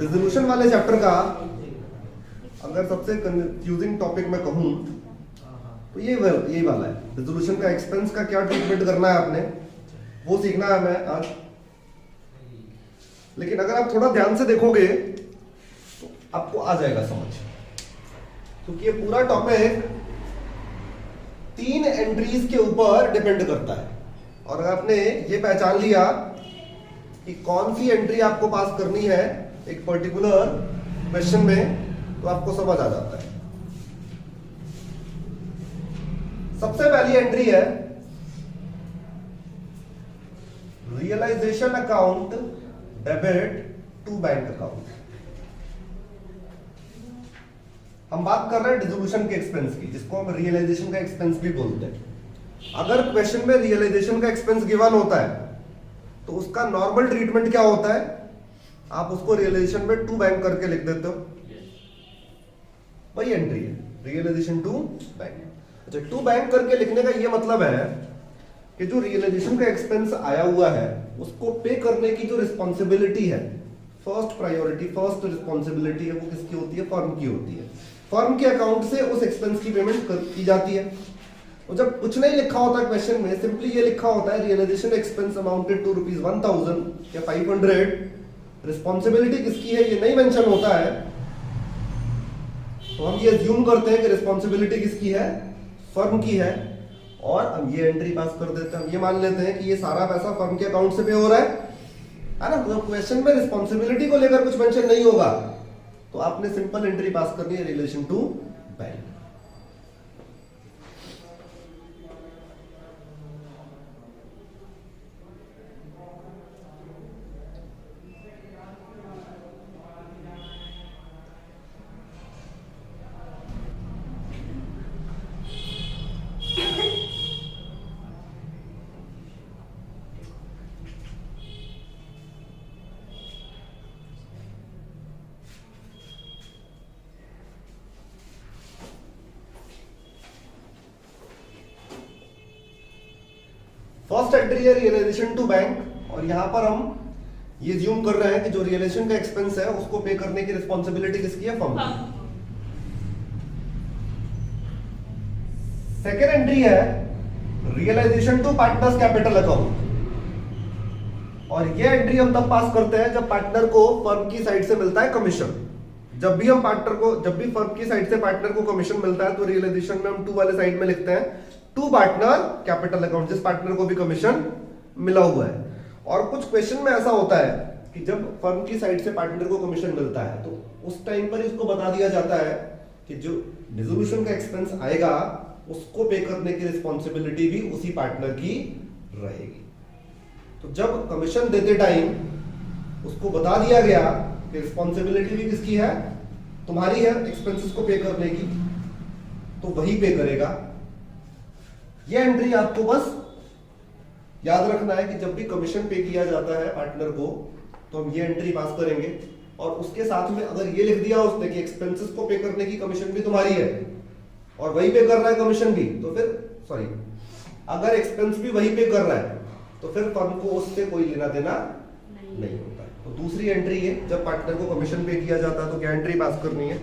Dissolution वाले chapter का अगर सबसे कंफ्यूजिंग टॉपिक मैं कहूं तो यही वाला है। डिसोल्यूशन का एक्सपेंस का क्या ट्रीटमेंट करना है आपने, वो सीखना है हमें आज। लेकिन अगर आप थोड़ा ध्यान से देखोगे तो आपको आ जाएगा समझ, क्योंकि ये पूरा टॉपिक 3 एंट्रीज के ऊपर डिपेंड करता है। और अगर आपने ये पहचान लिया कि कौन सी एंट्री आपको पास करनी है एक पर्टिकुलर क्वेश्चन में, तो आपको समझ आ जाता है। सबसे पहली एंट्री है realisation account debit to bank account. हम बात कर रहे हैं डिसोल्यूशन के एक्सपेंस की, जिसको हम रियलाइजेशन का एक्सपेंस भी बोलते हैं। अगर क्वेश्चन में रियलाइजेशन का एक्सपेंस गिवन होता है तो उसका नॉर्मल ट्रीटमेंट क्या होता है, आप उसको रियलाइजेशन में टू बैंक करके लिख देते हो। वही एंट्री है रियलाइजेशन टू बैंक। अच्छा, टू बैंक करके लिखने का ये मतलब है कि जो रियलाइजेशन का एक्सपेंस आया हुआ है उसको पे करने की जो रिस्पॉन्सिबिलिटी है, फर्स्ट प्रायोरिटी, फर्स्ट रिस्पॉन्सिबिलिटी है, वो किसकी होती है? फर्म की होती है। फर्म के अकाउंट से उस एक्सपेंस की पेमेंट की जाती है। और जब कुछ नहीं लिखा होता क्वेश्चन में, सिंपली ये लिखा होता है रियलाइजेशन एक्सपेंस अमाउंटेड टू ₹1000 या 500, रिस्पॉन्सिबिलिटी किसकी है ये नहीं मेंशन होता है, तो हम ये अज्यूम करते हैं कि रिस्पॉन्सिबिलिटी किसकी है? फर्म की है, और हम ये एंट्री पास कर देते हैं। हम ये मान लेते हैं कि ये सारा पैसा फर्म के अकाउंट से पे हो रहा है ना। तो क्वेश्चन में रिस्पॉन्सिबिलिटी को लेकर कुछ मेंशन नहीं होगा तो आपने सिंपल एंट्री पास करनी है relation to bank. First entry है रियलाइजेशन टू बैंक, और यहां पर हम ये ज्यूम कर रहे हैं कि जो रियलाइजेशन का एक्सपेंस है उसको पे करने की रिस्पॉन्सिबिलिटी किसकी है? फर्म की। सेकेंड एंट्री है realisation to partners capital account, और ये एंट्री हम तब पास करते हैं जब पार्टनर को फर्म की साइड से मिलता है कमीशन। जब भी फर्म की साइड से पार्टनर को कमीशन मिलता है तो रियलाइजेशन में हम टू वाले साइड में लिखते हैं टू पार्टनर कैपिटल अकाउंट, जिस पार्टनर को भी कमीशन मिला हुआ है। और कुछ क्वेश्चन में ऐसा होता है कि जब फर्म की साइड से पार्टनर को कमीशन मिलता है तो उस टाइम पर इसको बता दिया जाता है कि जो डिसोल्यूशन का एक्सपेंस आएगा उसको पे करने की रिस्पॉन्सिबिलिटी भी उसी पार्टनर की रहेगी। तो जब कमीशन देते टाइम उसको बता दिया गया कि रिस्पॉन्सिबिलिटी भी किसकी है? तुम्हारी है एक्सपेंसेस को पे करने की, तो वही पे करेगा। ये एंट्री आपको बस याद रखना है कि जब भी कमीशन पे किया जाता है पार्टनर को तो हम ये एंट्री पास करेंगे, और उसके साथ में अगर ये लिख दिया उसने कि एक्सपेंसेस को पे करने की कमीशन भी तुम्हारी है और वही पे कर रहा है कमीशन भी, तो फिर अगर एक्सपेंस भी वही पे कर रहा है तो फिर फर्म को उससे कोई लेना देना नहीं होता है। तो दूसरी एंट्री है जब पार्टनर को कमीशन पे किया जाता है तो क्या एंट्री पास करनी है?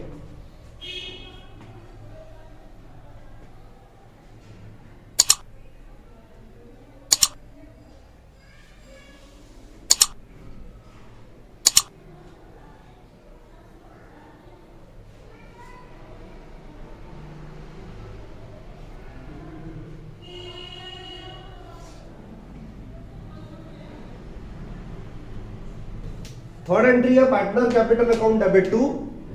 थर्ड एंट्री है partner capital account debit to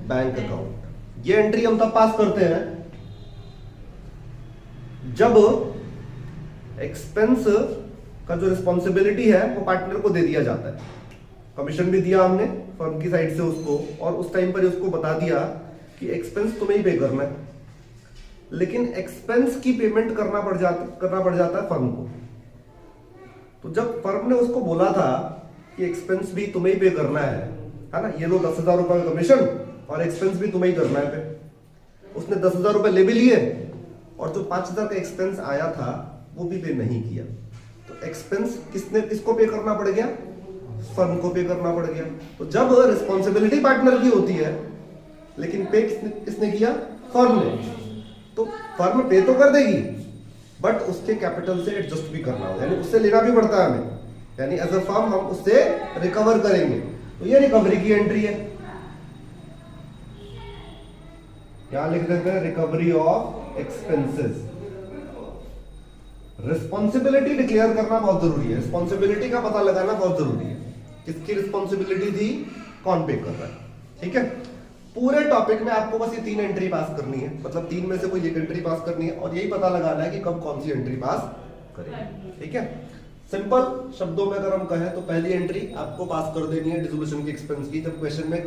bank account. ये एंट्री हम तब पास करते हैं जब एक्सपेंस का जो रिस्पॉन्सिबिलिटी है वो पार्टनर को दे दिया जाता है। कमीशन भी दिया हमने फर्म की साइड से उसको, और उस टाइम पर उसको बता दिया कि एक्सपेंस तुम्हें ही पे करना है, लेकिन एक्सपेंस की पेमेंट करना पड़ जाता है फर्म को। तो जब फर्म ने उसको बोला था कि एक्सपेंस भी तुम्हें ही पे करना है ना, ये लो 10,000 रुपए का कमीशन और एक्सपेंस भी तुम्हें ही करना है पे। उसने 10,000 रुपए ले भी लिए और जो 5,000 का एक्सपेंस आया था वो भी पे नहीं किया, तो एक्सपेंस किसको पे करना पड़ गया? फर्म को पे करना पड़ गया। तो जब रिस्पॉन्सिबिलिटी पार्टनर की होती है लेकिन पे किसने किया, फर्म ने, तो फर्म पे तो कर देगी बट उसके कैपिटल से एडजस्ट भी करना होगा, यानी उससे लेना भी पड़ता है हमें, यानी एज अ फर्म हम उससे रिकवर करेंगे। तो ये रिकवरी की एंट्री है, यहां लिख देते हैं recovery of expenses. Responsibility declare करना बहुत जरूरी है, रिस्पॉन्सिबिलिटी का पता लगाना बहुत जरूरी है, किसकी रिस्पॉन्सिबिलिटी थी, कौन पे कर रहा है। ठीक है, पूरे टॉपिक में आपको बस ये 3 एंट्री पास करनी है, मतलब 3 में से कोई एक एंट्री पास करनी है और यही पता लगाना है कि कब कौन सी एंट्री पास करेंगे। ठीक है, सिंपल शब्दों में अगर हम कहें तो पहली एंट्री आपको पास कर देनी है डिसोल्यूशन के एक्सपेंस की, जब क्वेश्चन में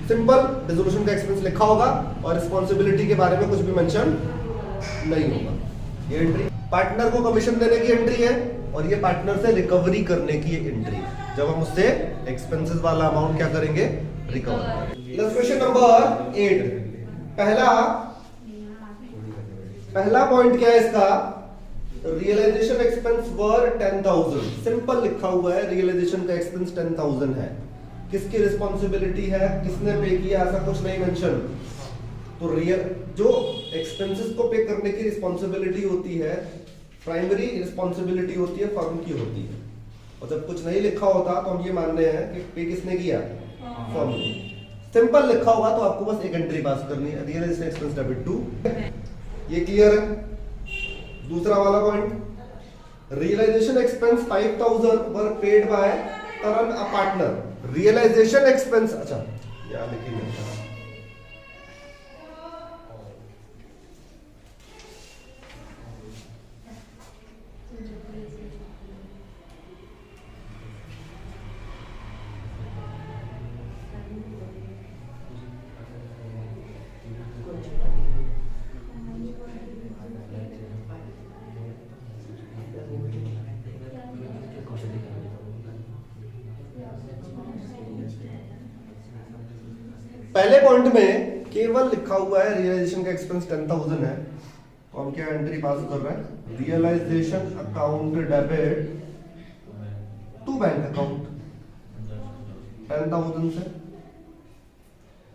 सिंपल डिसोल्यूशन का एक्सपेंस लिखा होगा और रिस्पॉन्सिबिलिटी के बारे में कुछ भी मेंशन नहीं होगा। ये एंट्री पार्टनर को कमीशन देने की एंट्री है और ये पार्टनर से रिकवरी करने की एंट्री, जब हम उससे एक्सपेंसेस वाला अमाउंट क्या करेंगे, रिकवर करेंगे। क्वेश्चन नंबर 8, पहला पॉइंट क्या है इसका, रियलाइजेशन एक्सपेंस वर 10,000, सिंपल लिखा हुआ है रियलाइजेशन का एक्सपेंस 10,000 है, किसकी रिस्पॉन्सिबिलिटी है, किसने पे किया, ऐसा कुछ नहीं मेंशन। तो रियल जो एक्सपेंसेस को पे करने की रिस्पॉन्सिबिलिटी होती है, प्राइमरी रिस्पॉन्सिबिलिटी होती है फर्म की होती है, और जब कुछ नहीं लिखा होता तो हम ये मान रहे हैं कि पे किसने किया, फर्म ने। सिंपल लिखा होगा तो आपको बस एक एंट्री पास करनी है, रियलाइजेशन एक्सपेंस डेबिट टू, ये क्लियर है। दूसरा वाला point, realisation expense 5,000 were paid by Taran a partner, realisation expense, अच्छा यहां लिखिए, पहले पॉइंट में केवल लिखा हुआ है रियलाइजेशन का एक्सपेंस 10,000 है, तो हम क्या एंट्री पास कर रहे हैं, realisation account debit to bank account 10,000 से।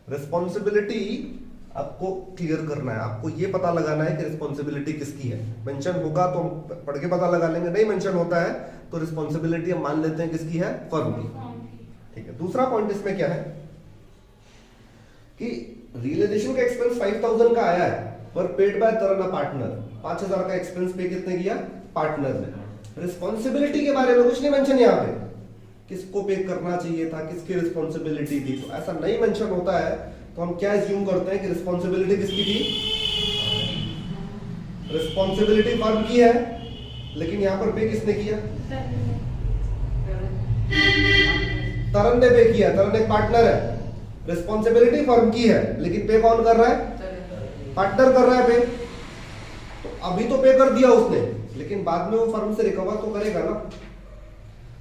रिस्पॉन्सिबिलिटी आपको क्लियर करना है, आपको ये पता लगाना है कि रिस्पॉन्सिबिलिटी किसकी है, मेंशन होगा तो हम पढ़ के पता लगा लेंगे, नहीं मेंशन होता है तो रिस्पॉन्सिबिलिटी हम मान लेते हैं किसकी है, फर्म की। ठीक है, दूसरा पॉइंट इसमें क्या है कि रियलाइजेशन का एक्सपेंस 5,000 का आया है पर पेड बाय तरन पार्टनर, 5,000 का एक्सपेंस पे कितने किया, पार्टनर ने। रिस्पॉन्सिबिलिटी के बारे में कुछ नहीं मेंशन यहाँ पे, किसको पे करना चाहिए था, किसकी रिस्पॉन्सिबिलिटी थी, तो ऐसा नहीं मेंशन होता है तो हम क्या एज्यूम करते हैं कि रिस्पॉन्सिबिलिटी किसकी थी, रिस्पॉन्सिबिलिटी फर्म की है, लेकिन यहां पर पे किसने किया, तरन ने पे किया, तरन एक पार्टनर है, रिस्पॉन्सिबिलिटी फर्म की है लेकिन पे कौन कर रहा है, पार्टनर कर रहा है पे। तो अभी तो पे कर दिया उसने, लेकिन बाद में वो फर्म से रिकवर तो करेगा ना।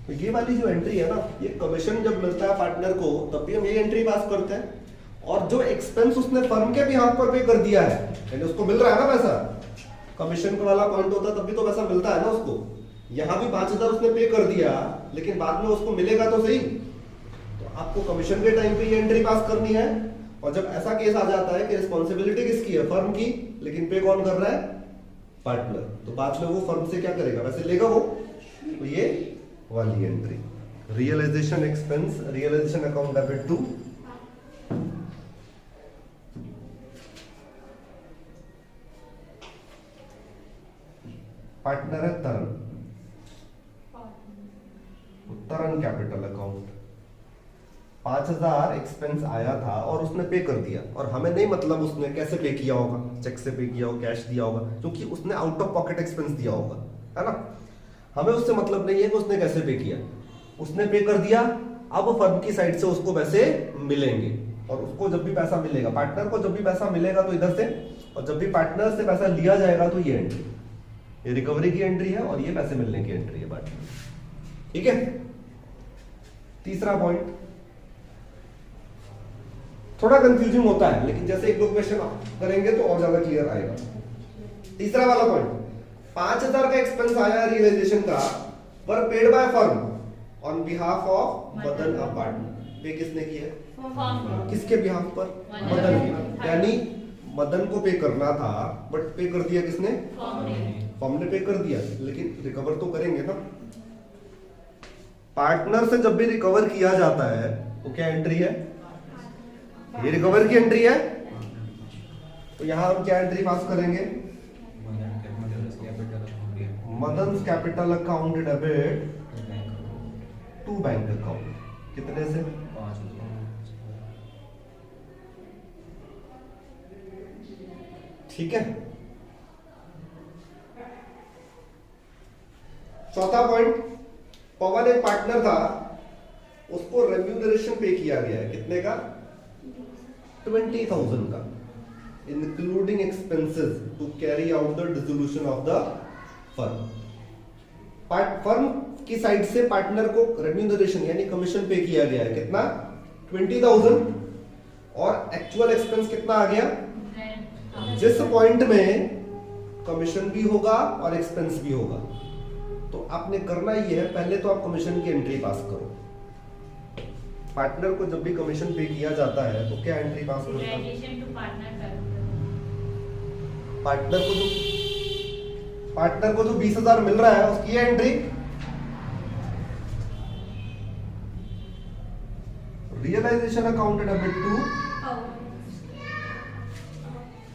तो ये वाली जो एंट्री है ना, ये कमीशन जब मिलता है पार्टनर को तब भी हम ये एंट्री पास करते हैं, और जो एक्सपेंस उसने फर्म के भी हाथ पर पे कर दिया है, यानी उसको मिल रहा है ना पैसा, कमीशन का वाला पॉइंट होता है तब भी तो पैसा मिलता है ना उसको। यहां भी 5,000 उसने पे कर दिया लेकिन बाद में उसको मिलेगा तो सही, तो आपको कमीशन के टाइम पे ये एंट्री पास करनी है। और जब ऐसा केस आ जाता है कि रिस्पॉन्सिबिलिटी किसकी है, फर्म की, लेकिन पे कौन कर रहा है, पार्टनर, तो बाद में वो फर्म से क्या करेगा, वैसे लेगा वो। तो ये वाली entry realisation expense, realisation account debit to, partner है Taran, Taran capital account, 5,000 expense आया था और उसने पे कर दिया, और हमें नहीं मतलब उसने कैसे पे किया होगा, चेक से पे किया होगा, कैश दिया होगा, क्योंकि उसने आउट ऑफ पॉकेट एक्सपेंस दिया होगा, है ना। हमें उससे मतलब नहीं है कि उसने कैसे पे किया, उसने पे कर दिया, अब फर्म की साइड से उसको पैसे मिलेंगे, और उसको जब भी पैसा मिलेगा, पार्टनर को जब भी पैसा मिलेगा तो इधर से, और जब भी पार्टनर से पैसा लिया जाएगा तो ये एंट्री, ये रिकवरी की एंट्री है और ये पैसे मिलने की एंट्री है बात। ठीक है, तीसरा पॉइंट थोड़ा कंफ्यूजिंग होता है, लेकिन जैसे एक दो क्वेश्चन करेंगे तो और ज्यादा क्लियर आएगा। तीसरा वाला पॉइंट, 5,000 का एक्सपेंस आया रियलाइजेशन का पर paid by firm, on behalf of Madan a partner. पे किसने किया है? किसके बिहाफ पर? मदन की। यानी मदन को पे करना था बट पे कर दिया किसने? फर्म ने पे कर दिया, लेकिन रिकवर तो करेंगे ना। पार्टनर से जब भी रिकवर किया जाता है तो क्या एंट्री है? ये रिकवर की एंट्री है। तो यहां हम क्या एंट्री पास करेंगे? Madan's capital account debit to bank account. कितने से? 5। ठीक है। चौथा पॉइंट, पवन एक पार्टनर था, उसको रेम्यूनरेशन पे किया गया है। कितने का? 20,000 का, including expenses to carry out the dissolution of the firm. Firm की साइड से पार्टनर को रेम्यूनरेशन यानी कमीशन पे किया गया है। कितना? 20,000। और एक्चुअल एक्सपेंस कितना आ गया? जिस पॉइंट में कमीशन भी होगा और एक्सपेंस भी होगा। तो आपने करना ये है, पहले तो आप कमीशन की एंट्री पास करो। पार्टनर को जब भी कमीशन पे किया जाता है तो क्या एंट्री पास करता है? पार्टनर को जो 20,000 मिल रहा है उसकी entry realisation account debit to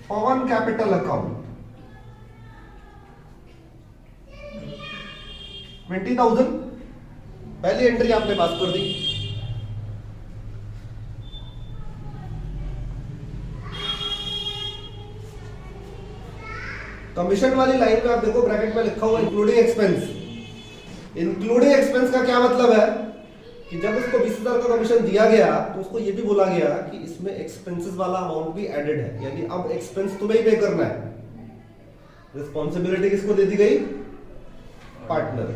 Pawan capital account 20,000 पहली एंट्री आपने पास कर दी। कमीशन वाली लाइन में आप देखो ब्रैकेट में लिखा हुआ इंक्लूडिंग एक्सपेंस। इंक्लूडिंग एक्सपेंस का क्या मतलब है कि जब उसको 20,000 का कमीशन दिया गया तो उसको ये भी बोला गया कि इसमें एक्सपेंसेस वाला अमाउंट भी एडेड है, यानी अब एक्सपेंस तुम्हें ही पे करना है। रिस्पॉन्सिबिलिटी किसको दे दी गई? पार्टनर।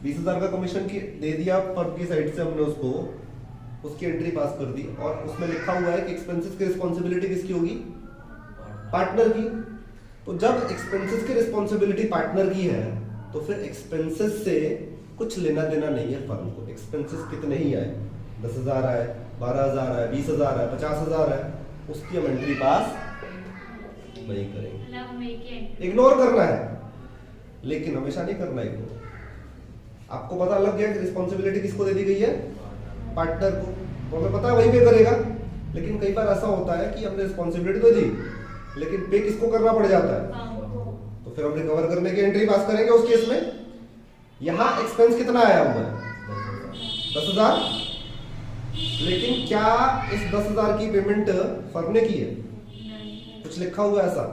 20,000 का कमीशन की दे दिया फर्म की साइड से, हमने उसको उसकी एंट्री पास कर दी और उसमें लिखा हुआ है कि एक्सपेंसेस की रिस्पॉन्सिबिलिटी किसकी होगी? पार्टनर की। तो जब एक्सपेंसेस की रिस्पॉन्सिबिलिटी पार्टनर की है तो फिर एक्सपेंसेस से कुछ लेना देना नहीं है फर्म को। एक्सपेंसेस कितने ही आए, 10,000 आए, 12,000 आए, 20,000 आए, 50,000 आए, उसकी हम एंट्री पास नहीं करेंगे। इग्नोर करना है, लेकिन हमेशा नहीं करना इग्नोर। आपको पता लग गया कि रिस्पॉन्सिबिलिटी किसको दे दी गई है? पार्टनर को। तो हमें पता है वही पे करेगा, लेकिन कई बार ऐसा होता है कि हमने रिस्पॉन्सिबिलिटी तो दी लेकिन पे किसको करना पड़ जाता है। तो फिर हम रिकवर करने की एंट्री पास करेंगे उस केस में। यहां एक्सपेंस कितना आया हुआ है? 10,000। लेकिन क्या इस 10,000 की पेमेंट फर्म ने की है? कुछ लिखा हुआ है ऐसा?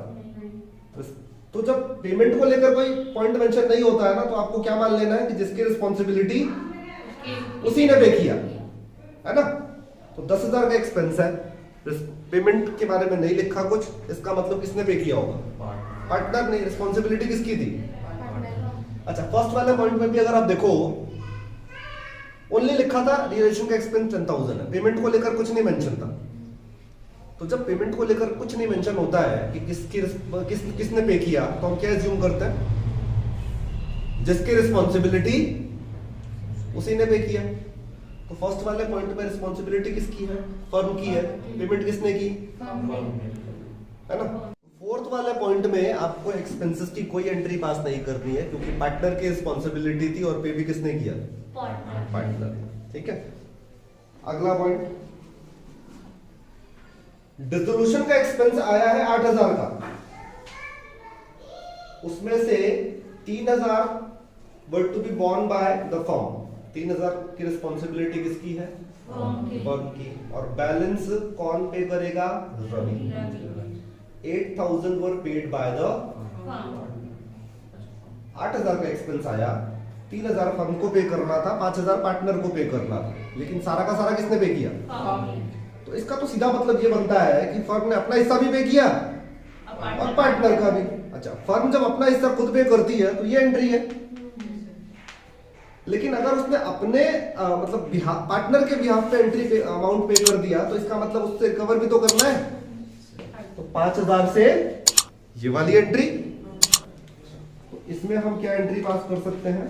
तो जब पेमेंट को लेकर कोई पॉइंट मेंशन नहीं होता है ना, तो आपको क्या मान लेना है कि जिसकी रिस्पॉन्सिबिलिटी उसी ने पे किया है ना। तो 10,000 का एक्सपेंस है, पेमेंट के बारे में नहीं लिखा कुछ, इसका मतलब किसने पे किया होगा? पार्टनर ने। रिस्पॉन्सिबिलिटी किसकी थी? अच्छा, फर्स्ट वाले पॉइंट में भी अगर आप देखो ओनली लिखा था रियलाइजेशन का एक्सपेंस 10,000 है, पेमेंट को लेकर कुछ नहीं मेंशन था। तो जब पेमेंट को लेकर कुछ नहीं मेंशन होता है कि किसने पे किया, तो हम क्या एज्यूम करते हैं? जिसकी रिस्पॉन्सिबिलिटी उसी ने पे किया। तो फर्स्ट वाले पॉइंट में रिस्पॉन्सिबिलिटी किसकी है? फर्म की है। पेमेंट किसने की? है ना। फोर्थ वाले पॉइंट में आपको एक्सपेंसेस की कोई एंट्री पास नहीं करनी है, क्योंकि पार्टनर की रिस्पॉन्सिबिलिटी थी और पे भी किसने किया? पार्टनर। ठीक है। अगला पॉइंट, डिसोल्यूशन का एक्सपेंस आया है 8,000 का, उसमें से 3,000 were to be borne by the firm. 3,000 की रिस्पॉन्सिबिलिटी किसकी है? फर्म की। और बैलेंस कौन पे करेगा? Ravi. 8,000 were paid by the 8,000 का एक्सपेंस आया, 3,000 फर्म को पे करना था, 5,000 पार्टनर को पे करना था, लेकिन सारा का सारा किसने पे किया? तो इसका तो सीधा मतलब ये बनता है कि फर्म ने अपना हिस्सा भी पे किया और पार्टनर का भी। अच्छा, फर्म जब अपना हिस्सा खुद पे करती है तो ये एंट्री है, लेकिन अगर उसने अपने मतलब पार्टनर के बिहाफ पे एंट्री पे अमाउंट पे कर दिया तो इसका मतलब उससे रिकवर भी तो करना है। तो 5,000 से ये वाली एंट्री, तो इसमें हम क्या एंट्री पास कर सकते हैं?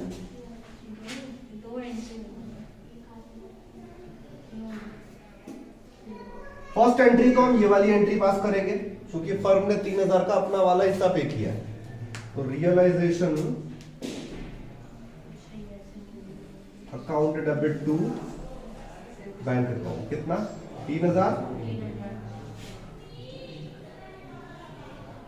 फर्स्ट एंट्री को हम ये वाली एंट्री पास करेंगे क्योंकि फर्म ने 3000 का अपना वाला हिस्सा पे किया है। तो realisation account debit to bank account कितना 3000,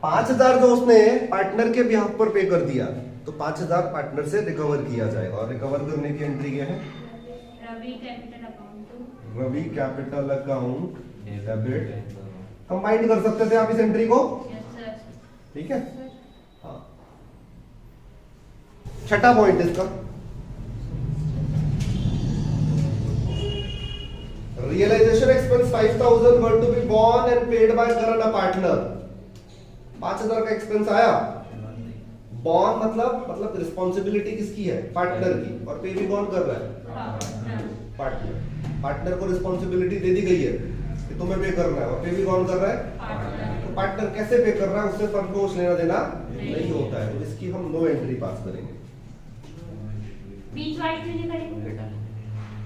5000 जो उसने पार्टनर के बिहाफ पर पे कर दिया तो 5000 पार्टनर से रिकवर किया जाएगा। और रिकवर करने की एंट्री क्या है? Ravi capital account debit. Combined कर सकते थे आप इस एंट्री को, ठीक है। हाँ, छठा पॉइंट इसका, realisation expense 5000 were to be borne and paid by current partner. 5000 का एक्सपेंस आया, बॉर्न मतलब रिस्पॉन्सिबिलिटी किसकी है? पार्टनर की। और पे भी कौन कर रहा है? पार्टनर को रिस्पॉन्सिबिलिटी दे दी गई है कि तुम्हें पे करना है, और पे भी कौन कर रहा है? तो पार्टनर कैसे पे कर रहा है उससे फर्म को कुछ लेना देना नहीं होता है। तो इसकी हम नो एंट्री पास करेंगे। बीच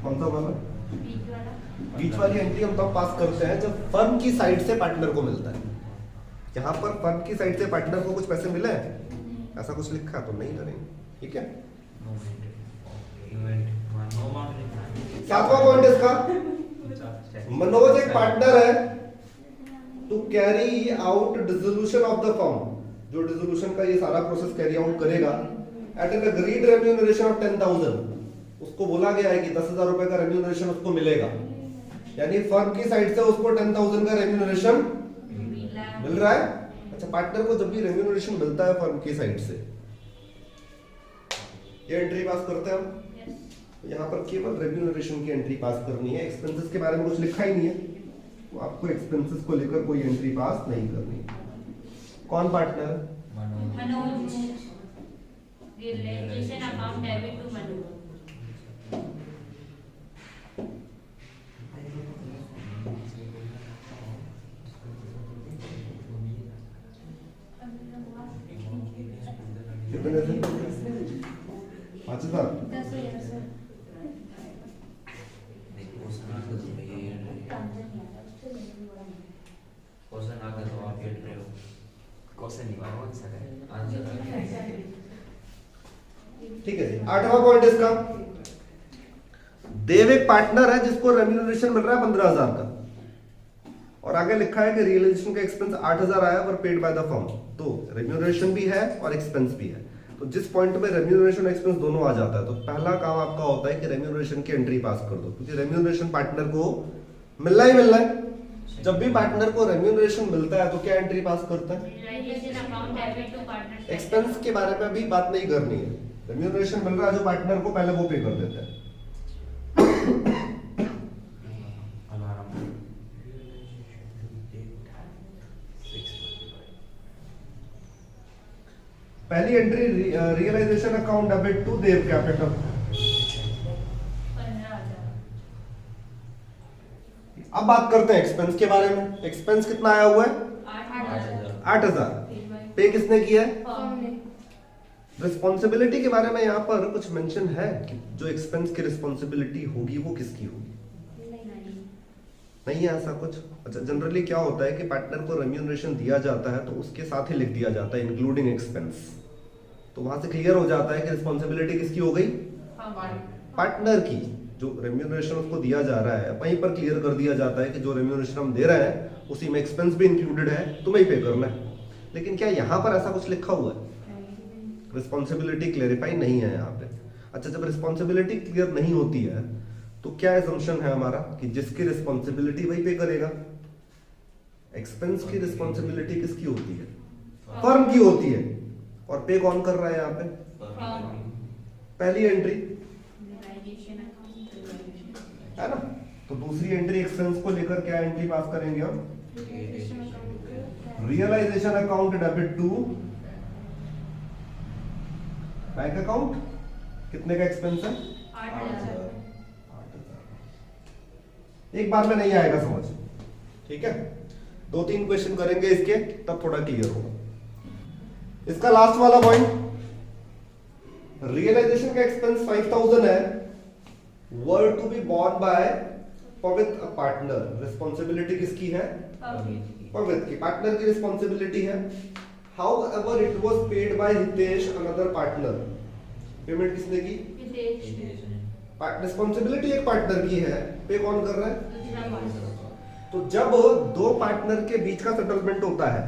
कौन सा वाला? बीच वाली एंट्री हम तब पास करते हैं जब फर्म की साइड से पार्टनर को मिलता है। यहाँ पर फर्म की साइड से पार्टनर को कुछ पैसे मिले हैं, ऐसा कुछ लिखा तो नहीं करेंगे, ठीक है। सातवां पॉइंट इसका, मनोज एक पार्टनर है to carry out dissolution of the firm, जो डिसोल्यूशन का ये सारा प्रोसेस कैरी आउट करेगा at an agreed remuneration of 10,000। उसको बोला गया है कि 10,000 रुपए का रेम्यूनरेशन उसको मिलेगा, यानी फर्म की साइड से उसको 10,000 का रेम्यूनरेशन मिल रहा है। अच्छा, पार्टनर को जब भी रेम्यूनरेशन मिलता है फर्म की साइड से, ये एंट्री पास करते हैं हम। यहाँ पर केवल रेम्यूनरेशन की एंट्री पास करनी है, एक्सपेंसेस के बारे में कुछ लिखा ही नहीं है, तो आपको एक्सपेंसेस को लेकर कोई एंट्री पास नहीं करनी। कौन partner? Manoj. Realisation account debit to Manoj. कितने थे? 5000। ठीक है जी। आठवां पॉइंट इसका, देव एक पार्टनर है जिसको रेम्यूनरेशन मिल रहा है 15,000 का, और आगे लिखा है कि रियलाइजेशन का एक्सपेंस 8,000 आया पर पेड बाय द फर्म। तो रेम्यूनरेशन भी है और एक्सपेंस भी है। तो जिस पॉइंट में रेम्यूनरेशन और एक्सपेंस दोनों आ जाता है तो पहला काम आपका होता है कि रेम्यूनरेशन की एंट्री पास कर दो, क्योंकि रेम्यूनरेशन पार्टनर को मिलना ही मिलना है। जब भी पार्टनर को रेम्यूनरेशन मिलता है तो क्या एंट्री पास करता है? एक्सपेंस के बारे में भी बात नहीं करनी है, रेम्यूनरेशन मिल रहा है जो पार्टनर को, पहले वो पे कर देते हैं। पहली entry realisation account debit to Dev capital. 15,000। अब बात करते हैं एक्सपेंस के बारे में। एक्सपेंस कितना आया हुआ है? 8,000। पे किसने किया है? रिस्पॉन्सिबिलिटी के बारे में यहाँ पर कुछ मेंशन है कि जो एक्सपेंस की रिस्पॉन्सिबिलिटी होगी वो किसकी होगी? नहीं है ऐसा कुछ। अच्छा, जनरली क्या होता है कि पार्टनर को रेम्यूनरेशन दिया जाता है तो उसके साथ ही लिख दिया जाता है इंक्लूडिंग एक्सपेंस, तो वहां से क्लियर हो जाता है कि रिस्पॉन्सिबिलिटी किसकी हो गई? पार्टनर की। जो रेम्यूनरेशन उसको दिया जा रहा है वहीं पर क्लियर कर दिया जाता है कि जो रेम्यूनरेशन हम दे रहे हैं उसी में एक्सपेंस भी इंक्लूडेड है, तुम्हें ही पे करना है। लेकिन क्या यहाँ पर ऐसा कुछ लिखा हुआ है? रिस्पॉन्सिबिलिटी क्लेरिफाई नहीं है यहाँ पे। अच्छा, जब रिस्पॉन्सिबिलिटी क्लियर नहीं होती है तो क्या असम्पशन है हमारा कि जिसकी रिस्पॉन्सिबिलिटी वही पे करेगा। एक्सपेंस की रिस्पॉन्सिबिलिटी किसकी होती है? फर्म की होती है, और पे कौन कर रहा है यहाँ पे? पहली एंट्री है ना। तो दूसरी एंट्री एक्सपेंस को लेकर क्या एंट्री पास करेंगे हम? Realisation account debit to bank account. कितने का एक्सपेंस है? 8,000। एक बार में नहीं आएगा समझ, ठीक है। 2-3 क्वेश्चन करेंगे इसके, तब थोड़ा क्लियर होगा। इसका लास्ट वाला पॉइंट, रियलाइजेशन का एक्सपेंस 5,000 है, वर टू बी बॉर्न बाय पवित्र पार्टनर, रिस्पॉन्सिबिलिटी किसकी है? पवित्र की, पार्टनर की रिस्पॉन्सिबिलिटी है। How ever it was paid by Hitesh another partner, payment किसने की? रिस्पॉन्सिबिलिटी एक पार्टनर की है, पे कौन कर रहा है? तो जब दो पार्टनर के बीच का सेटलमेंट होता है,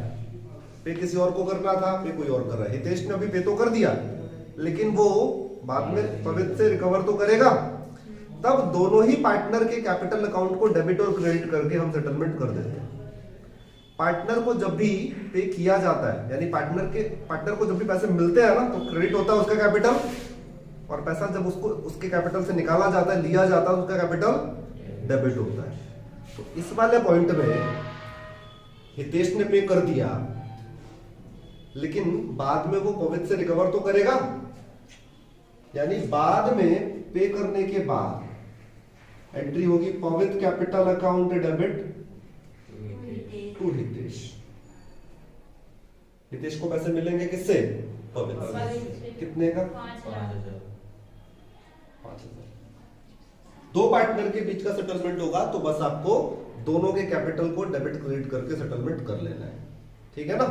पे किसी और को करना था, पे कोई और कर रहा है, हितेश ने अभी पे तो कर दिया, लेकिन वो बाद में पवित्र से रिकवर तो करेगा, तब दोनों ही पार्टनर के कैपिटल अकाउंट को डेबिट और क्रेडिट करके हम सेटलमेंट कर देते हैं। पार्टनर को जब भी पे किया जाता है, यानी पार्टनर को जब भी पैसे मिलते हैं ना, तो क्रेडिट होता है उसका कैपिटल, और पैसा जब उसको उसके कैपिटल से निकाला जाता है, लिया जाता है, उसका कैपिटल डेबिट होता है। तो इस वाले पॉइंट में हितेश ने पे कर दिया, लेकिन बाद में वो पवित्र से रिकवर तो करेगा, यानी बाद में पे करने के बाद एंट्री होगी Pavitra capital account debit to Hitesh. Hitesh को पैसे मिलेंगे किससे? पवित्र। कितने का? 5,000। 5,000। दो पार्टनर के बीच का सेटलमेंट होगा, तो बस आपको दोनों के कैपिटल को डेबिट क्रेडिट करके सेटलमेंट कर लेना है, ठीक है ना?